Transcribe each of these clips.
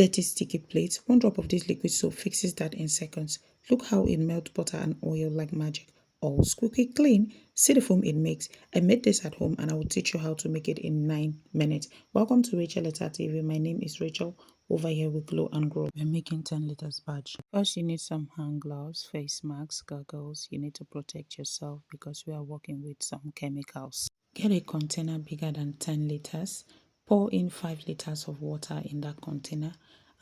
dirty sticky plate. One drop of this liquid soap fixes that in seconds. Look how it melts butter and oil like magic. All squeaky clean. See the foam it makes. I made this at home and I will teach you how to make it in 9 minutes. Welcome to Rachel Etta TV. My name is Rachel. Over here we glow and grow. We're making 10 liters batch. First you need some hand gloves, face masks, goggles. You need to protect yourself because we are working with some chemicals. Get a container bigger than 10 liters. Pour in 5 liters of water in that container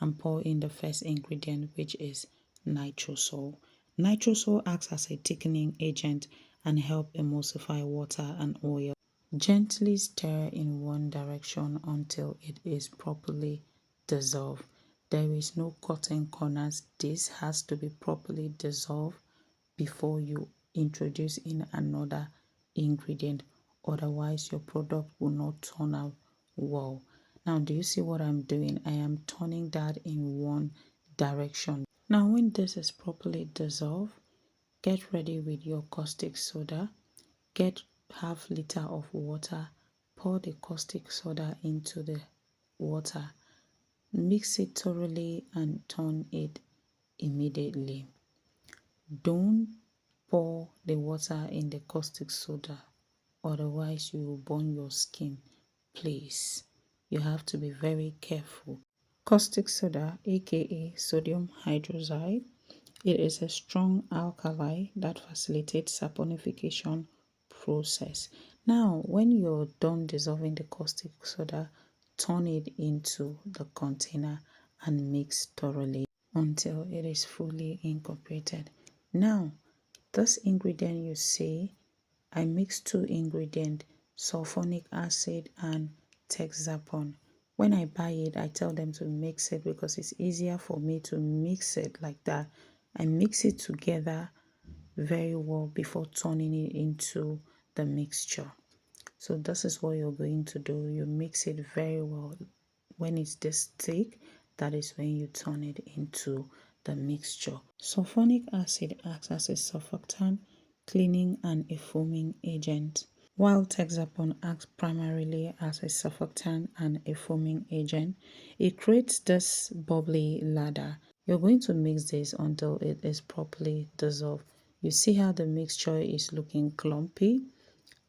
and pour in the first ingredient, which is nitrosol. Nitrosol acts as a thickening agent and help emulsify water and oil. Gently stir in one direction until it is properly dissolved. There is no cutting corners. This has to be properly dissolved before you introduce in another ingredient. Otherwise, your product will not turn out well. Now, do you see what I'm doing? I am turning that in one direction. Now, when this is properly dissolved, get ready with your caustic soda. Get half liter of water. Pour the caustic soda into the water. Mix it thoroughly and turn it immediately. Don't pour the water in the caustic soda, otherwise you will burn your skin. Please, you have to be very careful. Caustic soda, aka sodium hydroxide, it is a strong alkali that facilitates saponification process. Now, when you're done dissolving the caustic soda, turn it into the container and mix thoroughly until it is fully incorporated. Now, this ingredient you see, I mix two ingredients, sulfonic acid and texapon. When I buy it, I tell them to mix it because it's easier for me to mix it like that. I mix it together very well before turning it into the mixture. So this is what you're going to do. You mix it very well. When it's this thick, that is when you turn it into the mixture. Sulfonic acid acts as a surfactant, cleaning and a foaming agent, while texapon acts primarily as a surfactant and a foaming agent. It creates this bubbly lather. You're going to mix this until it is properly dissolved. You see how the mixture is looking clumpy?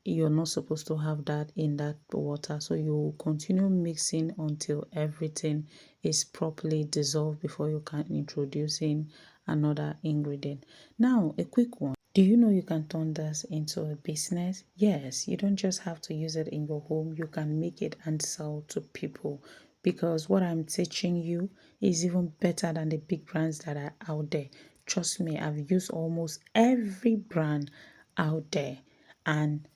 You're not supposed to have that in that water, so you will continue mixing until everything is properly dissolved before you can introduce in another ingredient. Now, a quick one. Do you know you can turn this into a business? Yes, you don't just have to use it in your home, you can make it and sell to people, because what I'm teaching you is even better than the big brands that are out there. Trust me, I've used almost every brand out there and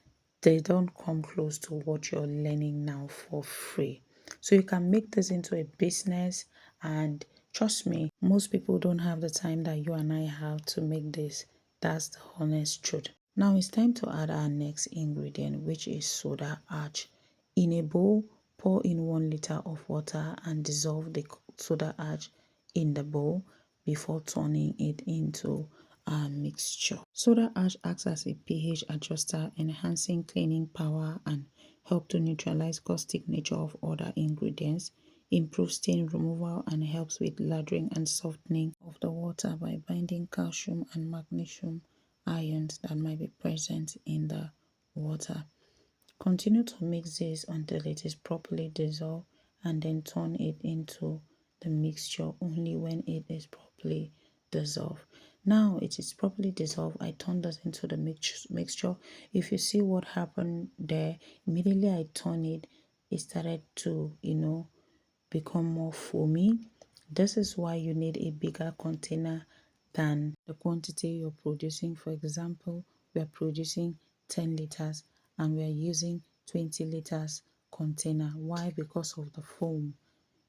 they don't come close to what you're learning now for free. So you can make this into a business, and trust me, most people don't have the time that you and I have to make this. That's the honest truth. Now it's time to add our next ingredient, which is soda ash. In a bowl, pour in 1 liter of water and dissolve the soda ash in the bowl before turning it into a mixture. Soda ash acts as a pH adjuster, enhancing cleaning power and help to neutralize caustic nature of other ingredients, improves stain removal, and helps with lathering and softening of the water by binding calcium and magnesium ions that might be present in the water. Continue to mix this until it is properly dissolved and then turn it into the mixture only when it is properly dissolved. Now it is properly dissolved. I turned this into the mixture. If you see what happened there, immediately I turn it, it started to, become more foamy. This is why you need a bigger container than the quantity you're producing. For example, we are producing 10 liters and we are using 20 liters container. Why? Because of the foam.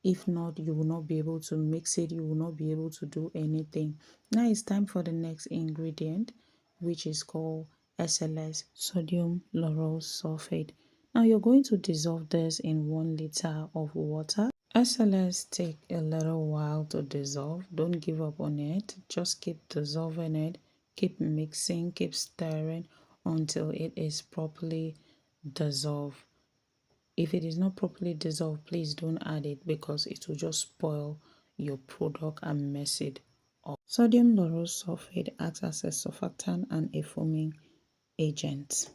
If not, you will not be able to mix it. You will not be able to do anything. Now it's time for the next ingredient, which is called SLS, sodium lauryl sulfate. Now you're going to dissolve this in 1 liter of water. SLS take a little while to dissolve. Don't give up on it. Just keep dissolving it. Keep mixing, keep stirring until it is properly dissolved. If it is not properly dissolved, please don't add it because it will just spoil your product and mess it up. Sodium lauryl sulfate acts as a surfactant and a foaming agent.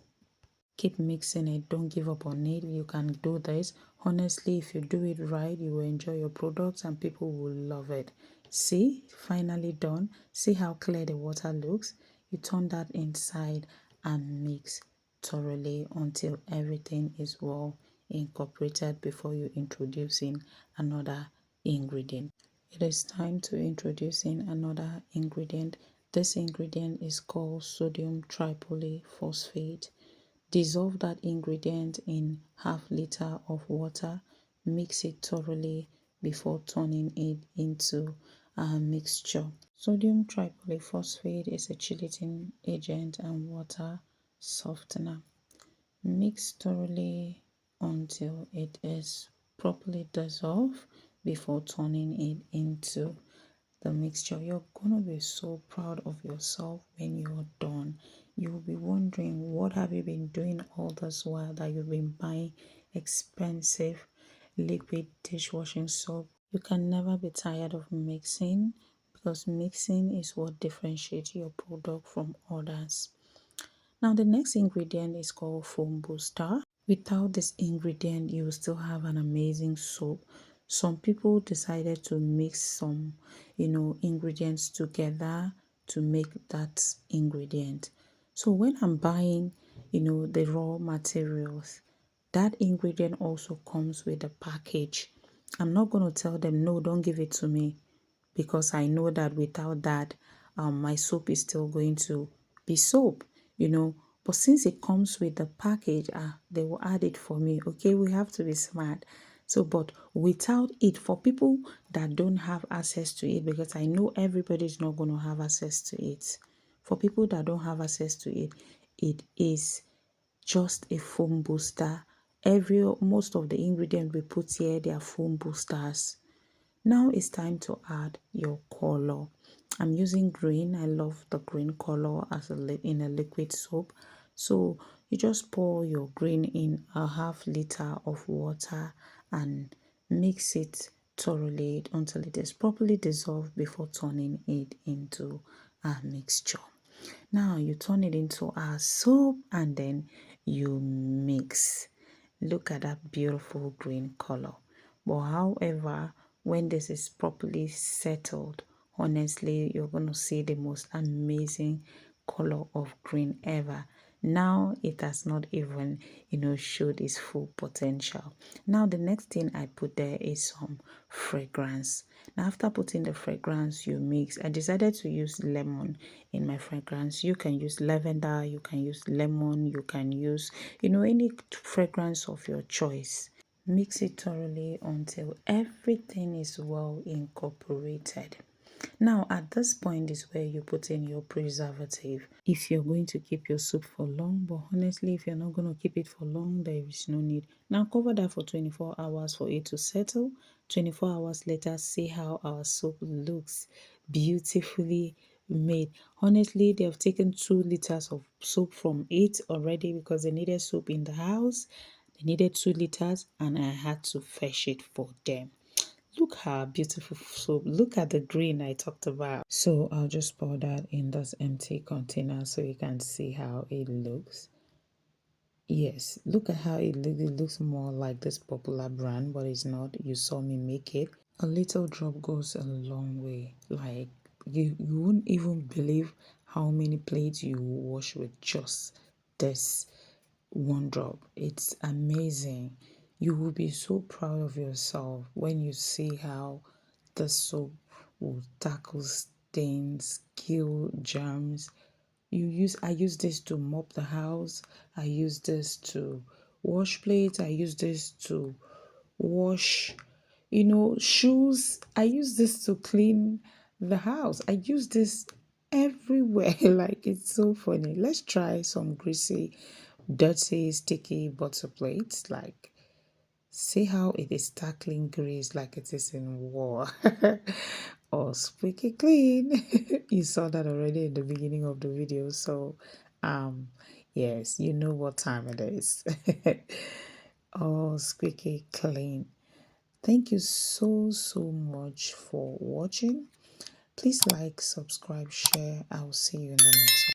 Keep mixing it, don't give up on it. You can do this. Honestly, if you do it right, you will enjoy your products and people will love it. See, finally done. See how clear the water looks. You turn that inside and mix thoroughly until everything is well incorporated before you introduce in another ingredient. It is time to introduce in another ingredient. This ingredient is called sodium tripolyphosphate. Dissolve that ingredient in half-liter of water. Mix it thoroughly before turning it into a mixture. Sodium tripolyphosphate is a chelating agent and water softener. Mix thoroughly until it is properly dissolved before turning it into the mixture. You're gonna be so proud of yourself when you're done. You'll be wondering, what have you been doing all this while that you've been buying expensive liquid dishwashing soap? You can never be tired of mixing, because mixing is what differentiates your product from others. Now the next ingredient is called foam booster. Without this ingredient, you will still have an amazing soap. Some people decided to mix some, ingredients together to make that ingredient. So when I'm buying, the raw materials, that ingredient also comes with a package. I'm not going to tell them, no, don't give it to me, because I know that without that, my soap is still going to be soap. But since it comes with the package, they will add it for me. Okay, we have to be smart. So, but without it, for people that don't have access to it, because I know everybody is not going to have access to it. For people that don't have access to it, it is just a foam booster. Most of the ingredients we put here, they are foam boosters. Now it's time to add your color. I'm using green. I love the green color in a liquid soap. So you just pour your green in a half-liter of water and mix it thoroughly until it is properly dissolved before turning it into a mixture. Now you turn it into a soap and then you mix. Look at that beautiful green color. But however, when this is properly settled, honestly, you're going to see the most amazing color of green ever. Now it has not even, showed its full potential. Now the next thing I put there is some fragrance. Now after putting the fragrance, you mix. I decided to use lemon in my fragrance. You can use lavender, you can use lemon, you can use, any fragrance of your choice. Mix it thoroughly until everything is well incorporated. Now, at this point is where you put in your preservative. If you're going to keep your soup for long, but honestly, if you're not going to keep it for long, there is no need. Now, cover that for 24 hours for it to settle. 24 hours later, see how our soap looks beautifully made. Honestly, they have taken 2 liters of soap from it already because they needed soap in the house. They needed 2 liters and I had to fetch it for them. Look how beautiful soap. Look at the green I talked about. So I'll just pour that in this empty container so you can see how it looks. Yes, look at how it looks. It looks more like this popular brand, but it's not. You saw me make it. A little drop goes a long way. Like you wouldn't even believe how many plates you wash with just this one drop. It's amazing. You will be so proud of yourself when you see how the soap will tackle stains, kill germs. I use this to mop the house. I use this to wash plates. I use this to wash, shoes. I use this to clean the house. I use this everywhere. Like, it's so funny. Let's try some greasy, dirty, sticky butter plates. Like, see how it is tackling grease like it is in war. Or squeaky clean. You saw that already in the beginning of the video. So, yes, you know what time it is. Oh, squeaky clean. Thank you so much for watching. Please like, subscribe, share. I'll see you in the next one.